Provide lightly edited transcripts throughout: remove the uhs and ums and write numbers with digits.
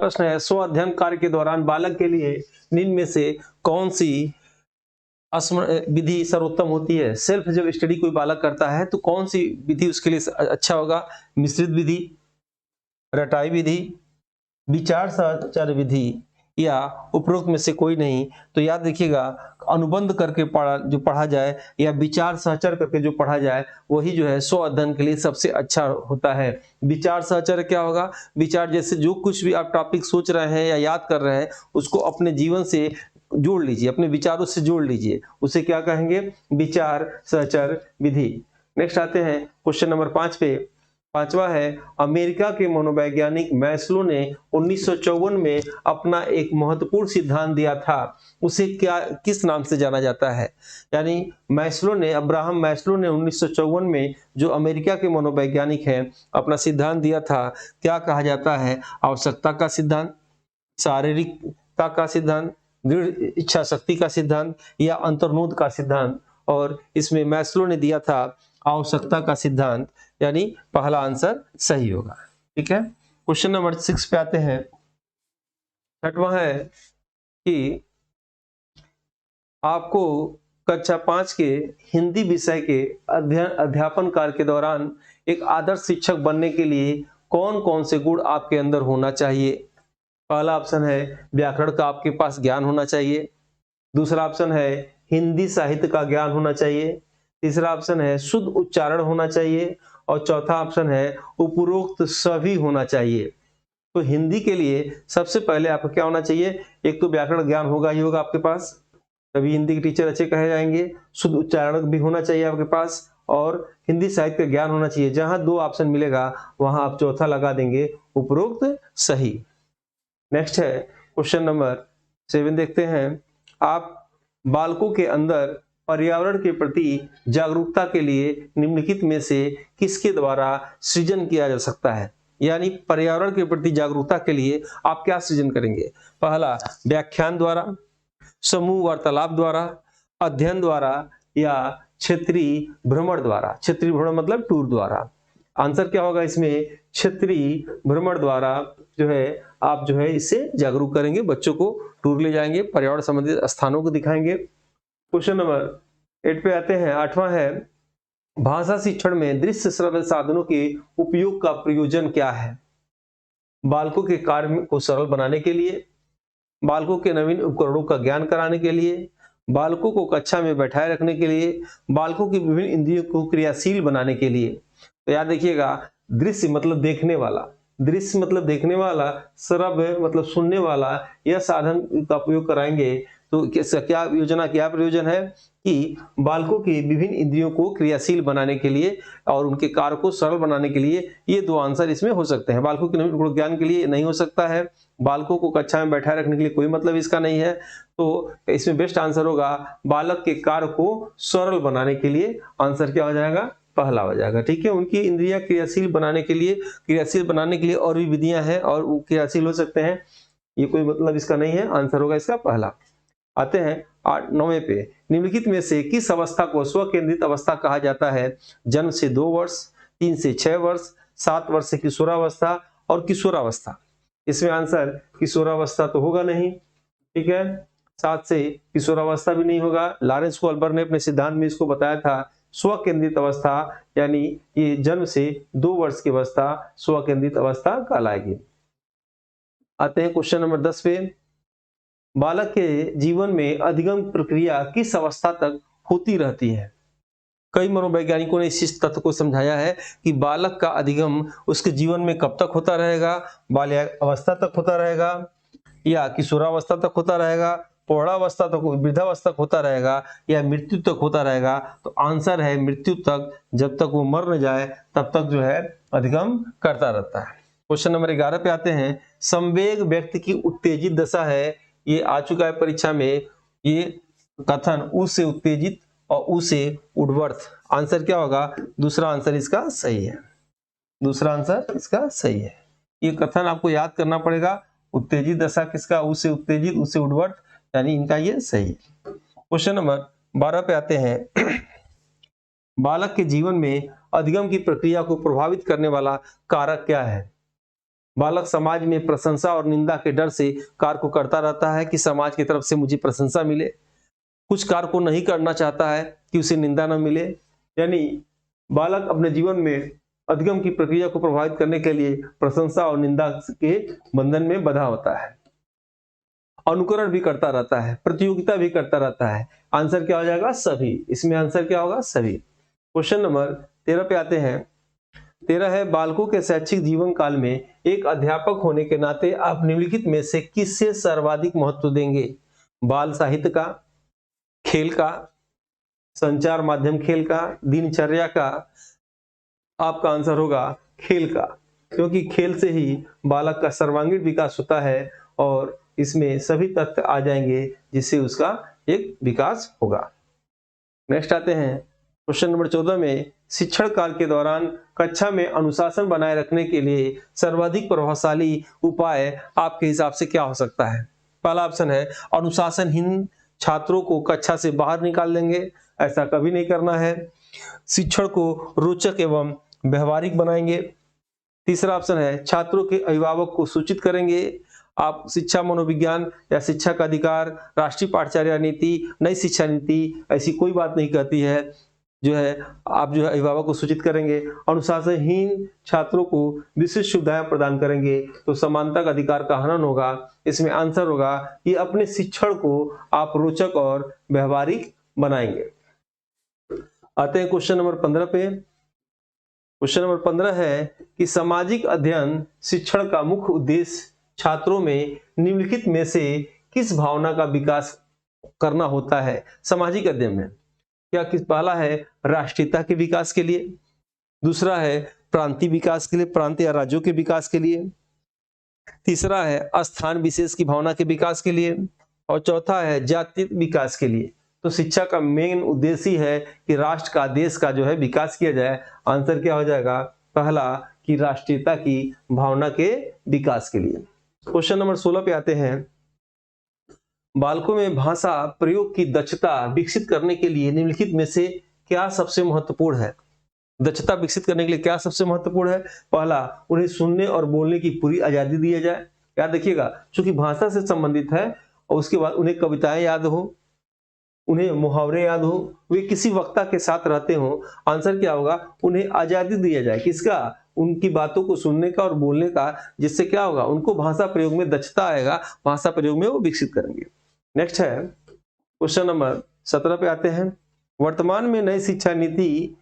प्रश्न है, स्व अध्ययन कार्य के दौरान बालक के लिए निम्न में से कौन सी विधि सर्वोत्तम होती है? सेल्फ जब स्टडी कोई बालक करता है तो कौन सी विधि उसके लिए अच्छा होगा? मिश्रित विधि, रटाई विधि, विचार सहचर विधि या उपरोक्त में से कोई नहीं? तो याद रखिएगा, अनुबंध करके पढ़ा जाए या विचार सहचर करके जो पढ़ा जाए वही जो है स्व अध्ययन के लिए सबसे अच्छा होता है। विचार सहचर क्या होगा? विचार जैसे जो कुछ भी आप टॉपिक सोच रहे हैं या याद कर रहे हैं उसको अपने जीवन से जोड़ लीजिए, अपने विचारों से जोड़ लीजिए, उसे क्या कहेंगे? विचार सहचर विधि। नेक्स्ट आते हैं क्वेश्चन नंबर 5 पे। पांचवा है, अमेरिका के मनोवैज्ञानिक मैस्लो ने 1954 में अपना एक महत्वपूर्ण सिद्धांत दिया था, उसे किस नाम से जाना जाता है? यानी अब्राहम मैस्लो ने 1954 में जो अमेरिका के मनोवैज्ञानिक हैं अपना सिद्धांत दिया था, क्या कहा जाता है? आवश्यकता का सिद्धांत, शारीरिकता का सिद्धांत, दृढ़ इच्छा शक्ति का सिद्धांत या अंतर्मुद का सिद्धांत? और इसमें मैस्लो ने दिया था आवश्यकता का सिद्धांत, यानी पहला आंसर सही होगा। ठीक है, क्वेश्चन नंबर 6 पे आते हैं। छठवां है कि आपको कक्षा 5 के हिंदी विषय के अध्यापन कार्य के दौरान एक आदर्श शिक्षक बनने के लिए कौन कौन से गुण आपके अंदर होना चाहिए? पहला ऑप्शन है व्याकरण का आपके पास ज्ञान होना चाहिए, दूसरा ऑप्शन है हिंदी साहित्य का ज्ञान होना चाहिए, तीसरा ऑप्शन है शुद्ध उच्चारण होना चाहिए और चौथा ऑप्शन है उपरोक्त सभी होना चाहिए। तो हिंदी के लिए सबसे पहले आपको क्या होना चाहिए? एक तो व्याकरण ज्ञान होगा ही होगा आपके पास, तभी हिंदी के टीचर अच्छे कहे जाएंगे। शुद्ध उच्चारण भी होना चाहिए आपके पास और हिंदी साहित्य का ज्ञान होना चाहिए। जहां दो ऑप्शन मिलेगा वहां आप चौथा लगा देंगे, उपरोक्त सही। नेक्स्ट है क्वेश्चन नंबर 7, देखते हैं। आप बालकों के अंदर पर्यावरण के प्रति जागरूकता के लिए निम्नलिखित में से किसके द्वारा सृजन किया जा सकता है? यानी पर्यावरण के प्रति जागरूकता के लिए आप क्या सृजन करेंगे? पहला, व्याख्यान द्वारा, समूह वार्तालाप द्वारा, अध्ययन द्वारा या क्षेत्रीय भ्रमण द्वारा? क्षेत्रीय भ्रमण मतलब टूर द्वारा। आंसर क्या होगा इसमें? क्षेत्रीय भ्रमण द्वारा जो है आप जो है इससे जागरूक करेंगे, बच्चों को टूर ले जाएंगे, पर्यावरण संबंधित स्थानों को दिखाएंगे। क्वेश्चन नंबर 8 पे आते हैं। 8वां है, भाषा शिक्षण में दृश्य श्रव्य साधनों के उपयोग का प्रयोजन क्या है? बालकों के कार्य को सरल बनाने के लिए, बालकों के नवीन उपकरणों का ज्ञान कराने के लिए, बालकों को कक्षा में बैठाए रखने के लिए, बालकों की विभिन्न इंद्रियों को क्रियाशील बनाने के लिए। तो याद रखिएगा, दृश्य मतलब देखने वाला, दृश्य मतलब देखने वाला, श्रव्य मतलब सुनने वाला, यह साधन का उपयोग कराएंगे तो क्या योजना, क्या प्रयोजन है कि बालकों की विभिन्न इंद्रियों को क्रियाशील बनाने के लिए और उनके कार्य को सरल बनाने के लिए। ये दो आंसर इसमें हो सकते हैं। बालकों के नवीन ज्ञान के लिए नहीं हो सकता है, बालकों को कक्षा में बैठाए रखने के लिए कोई मतलब इसका नहीं है। तो इसमें बेस्ट आंसर होगा बालक के कार्य को सरल बनाने के लिए। आंसर क्या हो जाएगा? पहला हो जाएगा। ठीक है, उनकी इंद्रियां क्रियाशील बनाने के लिए और भी विधियां हैं और वो क्रियाशील हो सकते हैं, ये कोई मतलब इसका नहीं है। आंसर होगा इसका पहला। आते हैं 9वें पे। निम्नलिखित में से किस अवस्था को स्व केंद्रित अवस्था कहा जाता है? जन्म से 2 वर्ष, 3 से 6 वर्ष, 7 वर्ष से किशोरावस्था और किशोरावस्था। इसमें आंसर किशोरावस्था तो होगा नहीं, ठीक है, 7 से किशोरावस्था भी नहीं होगा। लॉरेंस कोल्बर ने अपने सिद्धांत में इसको बताया था स्व केंद्रित अवस्था, यानी ये जन्म से 2 वर्ष की अवस्था स्व केंद्रित अवस्था कहलाएगी। आते हैं क्वेश्चन नंबर 10 पे। बालक के जीवन में अधिगम प्रक्रिया किस अवस्था तक होती रहती है? कई मनोवैज्ञानिकों ने इस तथ्य को समझाया है कि बालक का अधिगम उसके जीवन में कब तक होता रहेगा? बाल्यावस्था तक होता रहेगा या किशोरावस्था तक होता रहेगा, प्रौढ़ावस्था तक, वृद्धावस्था तक होता रहेगा या मृत्यु तक होता रहेगा? तो आंसर है मृत्यु तक। जब तक वो मर न जाए तब तक जो है अधिगम करता रहता है। क्वेश्चन नंबर 11 पे आते हैं। संवेग व्यक्ति की उत्तेजित दशा है, ये आ चुका है परीक्षा में। ये कथन उ से उत्तेजित और उ से उर्ध्वगत। आंसर क्या होगा? दूसरा आंसर इसका सही है, दूसरा आंसर इसका सही है। ये कथन आपको याद करना पड़ेगा। उत्तेजित दशा किसका? उ से उत्तेजित, उ से उर्ध्वगत, यानी इनका ये सही है। क्वेश्चन नंबर 12 पे आते हैं। बालक के जीवन में अधिगम की प्रक्रिया को प्रभावित करने वाला कारक क्या है? बालक समाज में प्रशंसा और निंदा के डर से कार्य को करता रहता है कि समाज की तरफ से मुझे प्रशंसा मिले, कुछ कार्य को नहीं करना चाहता है कि उसे निंदा न मिले। यानी बालक अपने जीवन में अधिगम की प्रक्रिया को प्रभावित करने के लिए प्रशंसा और निंदा के बंधन में बंधा होता है, अनुकरण भी करता रहता है, प्रतियोगिता भी करता रहता है। आंसर क्या हो जाएगा? सभी। इसमें आंसर क्या होगा? सभी। क्वेश्चन नंबर 13 पे आते हैं। 13 है, बालकों के शैक्षिक जीवन काल में एक अध्यापक होने के नाते आप निम्नलिखित में से किससे सर्वाधिक महत्व देंगे? बाल साहित्य का, खेल का, संचार माध्यम खेल का, दिनचर्या का? आपका आंसर होगा खेल का, क्योंकि खेल से ही बालक का सर्वांगीण विकास होता है और इसमें सभी तथ्य आ जाएंगे जिससे उसका एक विकास होगा। नेक्स्ट आते हैं क्वेश्चन नंबर 14 में, शिक्षण काल के दौरान कक्षा में अनुशासन बनाए रखने के लिए सर्वाधिक प्रभावशाली उपाय आपके हिसाब से क्या हो सकता है? पहला ऑप्शन है अनुशासनहीन छात्रों को कक्षा से बाहर निकाल देंगे, ऐसा कभी नहीं करना है। शिक्षण को रोचक एवं व्यवहारिक बनाएंगे। तीसरा ऑप्शन है छात्रों के अभिभावक को सूचित करेंगे। आप शिक्षा मनोविज्ञान या शिक्षा का अधिकार, राष्ट्रीय पाठ्यचर्या नीति, नई शिक्षा नीति ऐसी कोई बात नहीं कहती है, जो है आप जो है अभिभावक को सूचित करेंगे। अनुशासनहीन छात्रों को विशिष्ट सुविधाएं प्रदान करेंगे तो समानता का अधिकार का हनन होगा। इसमें आंसर होगा कि अपने शिक्षण को आप रोचक और व्यवहारिक बनाएंगे। आते हैं क्वेश्चन नंबर 15 पे। क्वेश्चन नंबर 15 है कि सामाजिक अध्ययन शिक्षण का मुख्य उद्देश्य छात्रों में निम्नलिखित में से किस भावना का विकास करना होता है? सामाजिक अध्ययन में क्या किस? पहला है राष्ट्रीयता के विकास के लिए, दूसरा है प्रांतीय विकास के लिए, प्रांत या राज्यों के विकास के लिए, तीसरा है स्थान विशेष की भावना के विकास के लिए, और चौथा है जातीय विकास के लिए। तो शिक्षा का मेन उद्देश्य ही है कि राष्ट्र का, देश का जो है विकास किया जाए। आंसर क्या हो जाएगा? पहला कि राष्ट्रीयता की भावना के विकास के लिए। क्वेश्चन नंबर 16 पे आते हैं। बालकों में भाषा प्रयोग की दक्षता विकसित करने के लिए निम्नलिखित में से क्या सबसे महत्वपूर्ण है? दक्षता विकसित करने के लिए क्या सबसे महत्वपूर्ण है? पहला, उन्हें सुनने और बोलने की पूरी आजादी दी जाए। याद रखिएगा, चूंकि भाषा से संबंधित है, और उसके बाद उन्हें कविताएं याद हो, उन्हें मुहावरे याद हो, वे किसी वक्ता के साथ रहते हो। आंसर क्या होगा? उन्हें आजादी दिया जाए। किसका? उनकी बातों को सुनने का और बोलने का, जिससे क्या होगा? उनको भाषा प्रयोग में दक्षता आएगा, भाषा प्रयोग में वो विकसित करेंगे। नेक्स्ट है क्वेश्चन नंबर 17 पे आते हैं। वर्तमान में नई शिक्षा नीति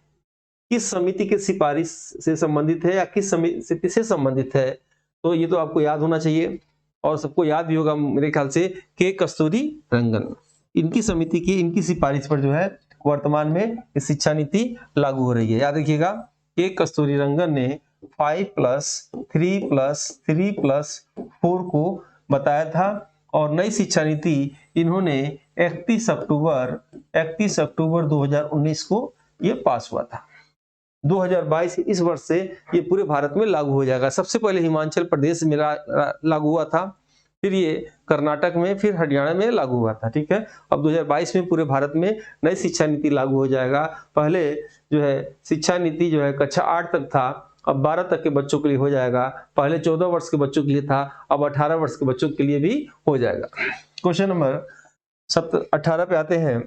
किस समिति के सिफारिश से संबंधित है या किस समिति से संबंधित है? तो ये तो आपको याद होना चाहिए और सबको याद भी होगा मेरे ख्याल से, के कस्तूरी रंगन। इनकी समिति की, इनकी सिफारिश पर जो है वर्तमान में शिक्षा नीति लागू हो रही है। याद रखिएगा, के कस्तूरी रंगन ने 5+3+3+4 को बताया था और नई शिक्षा नीति इन्होंने 31 अक्टूबर 2019 को ये पास हुआ था। 2022 इस वर्ष से ये पूरे भारत में लागू हो जाएगा। सबसे पहले हिमाचल प्रदेश में लागू हुआ था, फिर ये कर्नाटक में, फिर हरियाणा में लागू हुआ था। ठीक है, अब 2022 में पूरे भारत में नई शिक्षा नीति लागू हो जाएगा। पहले जो है शिक्षा नीति जो है कक्षा 8 तक था, अब 12 तक के बच्चों के लिए हो जाएगा। पहले 14 वर्ष के बच्चों के लिए था, अब 18 वर्ष के बच्चों के लिए भी हो जाएगा। क्वेश्चन नंबर 18 पे आते हैं।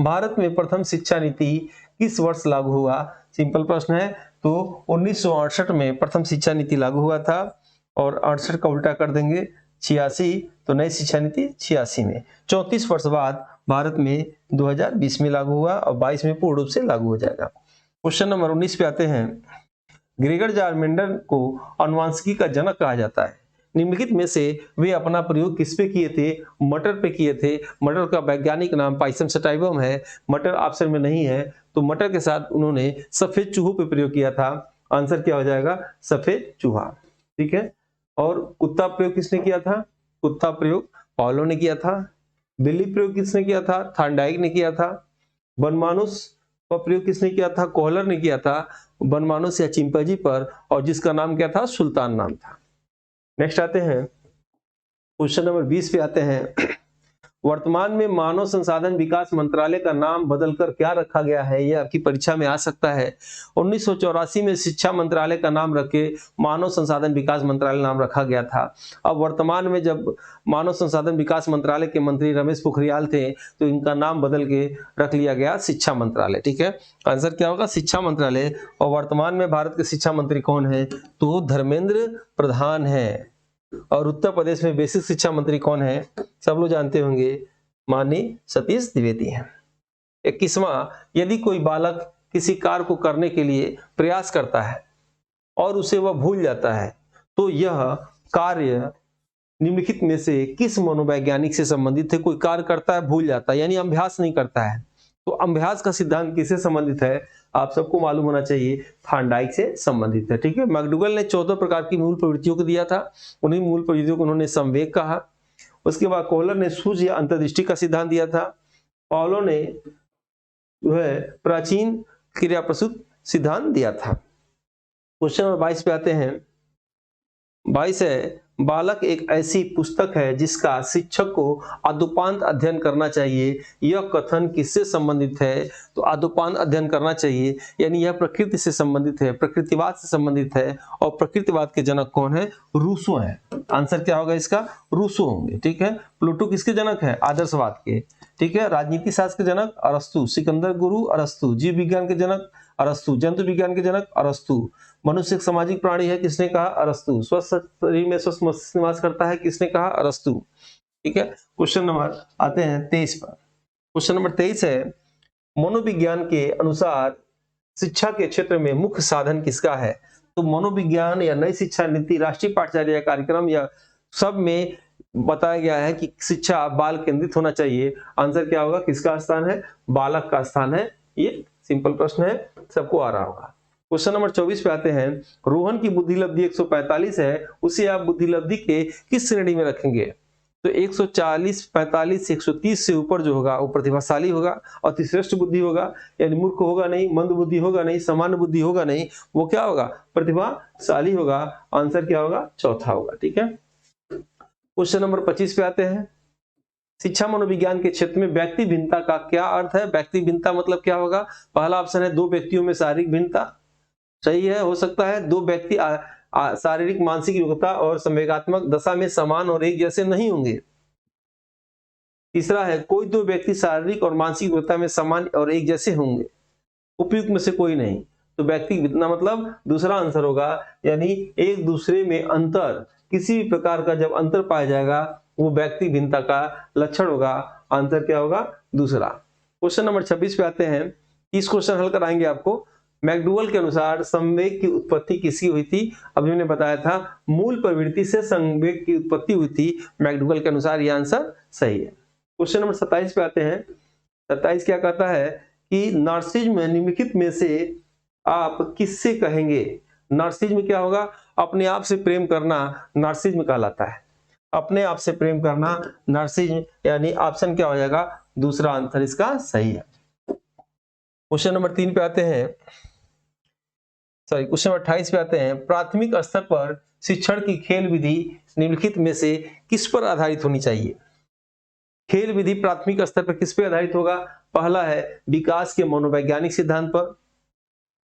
भारत में प्रथम शिक्षा नीति किस वर्ष लागू हुआ? सिंपल प्रश्न है। तो 1968 में प्रथम शिक्षा नीति लागू हुआ था और 68 का उल्टा कर देंगे 86, तो नई शिक्षा नीति 86 में। 34 वर्ष बाद भारत में 2020 में लागू हुआ और 22 में पूर्ण रूप से लागू हो जाएगा। क्वेश्चन नंबर 19 पे आते हैं। ग्रेगर जारमेंडर को अनुवांशिकी का जनक कहा जाता है। निम्नलिखित में से वे अपना प्रयोग किस पे किए थे? मटर पे किए थे। मटर का वैज्ञानिक नाम पाइसम सटाइवम है। मटर ऑप्शन में नहीं है, तो मटर के साथ उन्होंने सफेद चूहों पे प्रयोग किया था। आंसर क्या हो जाएगा? सफेद चूहा। ठीक है, और कुत्ता प्रयोग किसने किया था? कुत्ता प्रयोग पॉलो ने किया था। बिल्ली प्रयोग किसने किया था? थार्नडाइक ने किया था। बनमानुस का प्रयोग किसने किया था? कोहलर ने किया था बनमानुस या चिंपैंजी पर, और जिसका नाम क्या था? सुल्तान नाम था। नेक्स्ट आते हैं क्वेश्चन नंबर 20 पे आते हैं। वर्तमान में मानव संसाधन विकास मंत्रालय का नाम बदलकर क्या रखा गया है, यह आपकी परीक्षा में आ सकता है। 1984 में शिक्षा मंत्रालय का नाम रख के मानव संसाधन विकास मंत्रालय नाम रखा गया था। अब वर्तमान में जब मानव संसाधन विकास मंत्रालय के मंत्री रमेश पोखरियाल थे तो इनका नाम बदल के रख लिया गया शिक्षा मंत्रालय। ठीक है, आंसर क्या होगा, शिक्षा मंत्रालय। और वर्तमान में भारत के शिक्षा मंत्री कौन है, तो धर्मेंद्र प्रधान है। और उत्तर प्रदेश में बेसिक शिक्षा मंत्री कौन है, सब लोग जानते होंगे, माननीय सतीश द्विवेदी हैं। 21वां, यदि कोई बालक किसी कार्य को करने के लिए प्रयास करता है और उसे वह भूल जाता है तो यह कार्य निम्नलिखित में से किस मनोवैज्ञानिक से संबंधित है। कोई कार्य करता है भूल जाता है यानी अभ्यास नहीं करता है, तो अभ्यास का सिद्धांत किससे संबंधित है, आप सबको मालूम होना चाहिए, थार्नडाइक से संबंधित है। ठीक है, मैकडूगल ने 14 प्रकार की मूल प्रवृत्तियों को दिया था, उन्हीं मूल प्रवृत्तियों को उन्होंने संवेग कहा। उसके बाद कोहलर ने सूझ या अंतर्दृष्टि का सिद्धांत दिया था। पॉलो ने वह प्राचीन क्रिया प्रसूत सिद्धांत दिया था। क्वेश्चन नंबर 22 पे आते हैं। 22 है, बालक एक ऐसी पुस्तक है जिसका शिक्षक को आदुपांत अध्ययन करना चाहिए, यह कथन किससे संबंधित है, तो आदुपांत अध्ययन करना चाहिए यानी यह प्रकृति से संबंधित है, प्रकृतिवाद से संबंधित है। और प्रकृतिवाद के जनक कौन है, रूसो है। आंसर क्या होगा इसका, रूसो होंगे। ठीक है, प्लूटो किसके जनक है, आदर्शवाद के। ठीक है, राजनीति शास्त्र के जनक अरस्तु, सिकंदर गुरु अरस्तु, जीव विज्ञान के जनक अरस्तु, जंतु विज्ञान के जनक अरस्तु, मनुष्य एक सामाजिक प्राणी है, किसने कहा, अरस्तु, स्वस्थ शरीर में स्वस्थ मस्तिष्क निवास करता है, किसने कहा, अरस्तु। ठीक है, क्वेश्चन नंबर आते हैं 23 पर। क्वेश्चन नंबर 23 है, मनोविज्ञान के अनुसार शिक्षा के क्षेत्र में मुख्य साधन किसका है, तो मनोविज्ञान या नई शिक्षा नीति, राष्ट्रीय पाठ्यचर्या कार्यक्रम या सब में बताया गया है कि शिक्षा बाल केंद्रित होना चाहिए। आंसर क्या होगा, किसका स्थान है, बालक का स्थान है। ये सिंपल प्रश्न है, सबको आ रहा होगा। क्वेश्चन नंबर 24 पे आते हैं। रोहन की बुद्धि लब्धि 145 है, उसे आप बुद्धि लब्धि के किस श्रेणी में रखेंगे, तो 140, 45, 130 से ऊपर जो होगा वो प्रतिभाशाली होगा, अतिश्रेष्ठ बुद्धि होगा यानी मूर्ख होगा नहीं, मंद बुद्धि होगा नहीं, सामान्य बुद्धि होगा नहीं, वो क्या होगा, प्रतिभाशाली होगा। आंसर क्या होगा, चौथा होगा। ठीक है, क्वेश्चन नंबर 25 पे आते हैं। शिक्षा मनोविज्ञान के क्षेत्र में व्यक्ति भिन्नता का क्या अर्थ है, व्यक्ति भिन्नता मतलब क्या होगा, पहला ऑप्शन है दो व्यक्तियों में शारीरिक भिन्नता, सही है, हो सकता है दो व्यक्ति शारीरिक मानसिक योग्यता और संवेगात्मक दशा में समान और एक जैसे नहीं होंगे। तीसरा है कोई दो व्यक्ति शारीरिक और मानसिक योग्यता में समान और एक जैसे होंगे, उपयुक्त में से कोई नहीं, तो व्यक्ति भिन्नता मतलब दूसरा आंसर होगा, यानी एक दूसरे में अंतर, किसी भी प्रकार का जब अंतर पाया जाएगा वो व्यक्ति भिन्नता का लक्षण होगा। आंसर क्या होगा, दूसरा। क्वेश्चन नंबर 26 पे आते हैं। इस क्वेश्चन हल कराएंगे आपको। मैकडूगल के अनुसार संवेग की उत्पत्ति किसकी हुई थी, अभी हमने बताया था मूल प्रवृत्ति से संवेग की उत्पत्ति हुई थी, मैकडूगल के अनुसार यह आंसर सही है। क्वेश्चन नंबर 27 पे आते हैं। 27 क्या कहता है कि नार्सिज्म निम्नलिखित में से आप किससे कहेंगे, नार्सिज्म क्या होगा, अपने आप से प्रेम करना नार्सिज्म कहलाता है, अपने आप से प्रेम करना नार्सिज्म, यानी ऑप्शन क्या हो जाएगा, दूसरा आंसर इसका सही है। क्वेश्चन नंबर 3 पे आते हैं, क्वेश्चन नंबर 28 पे आते हैं। प्राथमिक स्तर पर शिक्षण की खेल विधि निम्नलिखित में से किस पर आधारित होनी चाहिए, खेल विधि प्राथमिक स्तर पर किस पर आधारित होगा, पहला है विकास के मनोवैज्ञानिक सिद्धांत पर,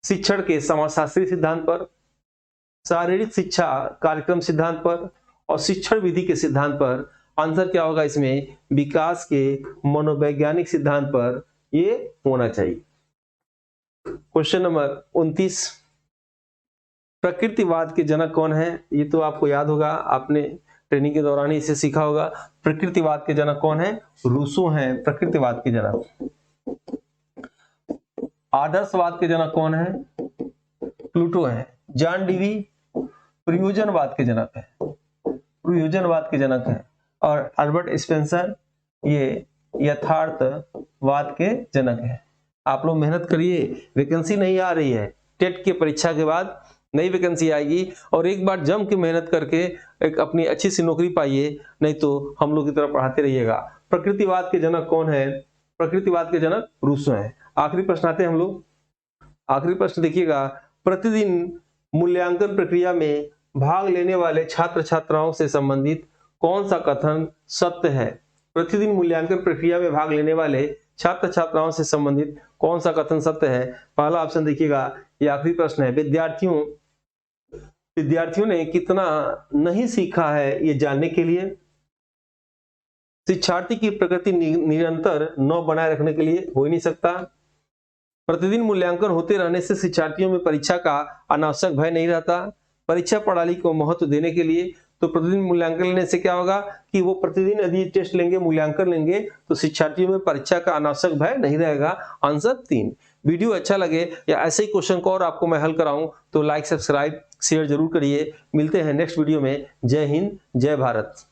शिक्षण के समाजशास्त्री सिद्धांत पर, शारीरिक शिक्षा कार्यक्रम सिद्धांत पर और शिक्षण विधि के सिद्धांत पर। आंसर क्या होगा इसमें, विकास के मनोवैज्ञानिक सिद्धांत पर ये होना चाहिए। क्वेश्चन नंबर 29, प्रकृतिवाद के जनक कौन है, ये तो आपको याद होगा, आपने ट्रेनिंग के दौरान ही इसे सीखा होगा। प्रकृतिवाद के जनक कौन है, रूसो हैं प्रकृतिवाद के जनक। आदर्शवाद के जनक कौन है, प्लूटो है। जॉन डीवी प्रयोजनवाद के जनक है, प्रयोजनवाद के जनक है। और अल्बर्ट स्पेंसर ये यथार्थवाद के जनक है। आप लोग मेहनत करिए, वैकेंसी नहीं आ रही है, टेट की परीक्षा के बाद नई वैकेंसी आएगी, और एक बार जम के मेहनत करके एक अपनी अच्छी सी नौकरी पाइए, नहीं तो हम लोग की तरफ पढ़ाते रहिएगा। प्रकृतिवाद के जनक कौन है, प्रकृतिवाद के जनक रूसो हैं। आखिरी प्रश्न आते हैं हम लोग, आखिरी प्रश्न देखिएगा। प्रतिदिन मूल्यांकन प्रक्रिया में भाग लेने वाले छात्र छात्राओं से संबंधित कौन सा कथन सत्य है, प्रतिदिन मूल्यांकन प्रक्रिया में भाग लेने वाले छात्र छात्राओं से संबंधित कौन सा कथन सत्य है? पहला ऑप्शन देखिएगा, ये आखिरी प्रश्न है, विद्यार्थियों ने कितना नहीं सीखा है ये जानने के लिए। शिक्षार्थी की प्रकृति निरंतर नौ बनाए रखने के लिए हो ही नहीं सकता। प्रतिदिन मूल्यांकन होते रहने से शिक्षार्थियों में परीक्षा का अनावश्यक भय नहीं रहता। परीक्षा प्रणाली को महत्व देने के लिए, तो प्रतिदिन मूल्यांकन लेने से क्या होगा कि वो प्रतिदिन यदि टेस्ट लेंगे, मूल्यांकन लेंगे, तो शिक्षार्थियों में परीक्षा का अनावश्यक भय नहीं रहेगा। आंसर 3। वीडियो अच्छा लगे या ऐसे ही क्वेश्चन को और आपको मैं हल कराऊं तो लाइक, सब्सक्राइब, शेयर जरूर करिए। मिलते हैं नेक्स्ट वीडियो में। जय हिंद, जय भारत।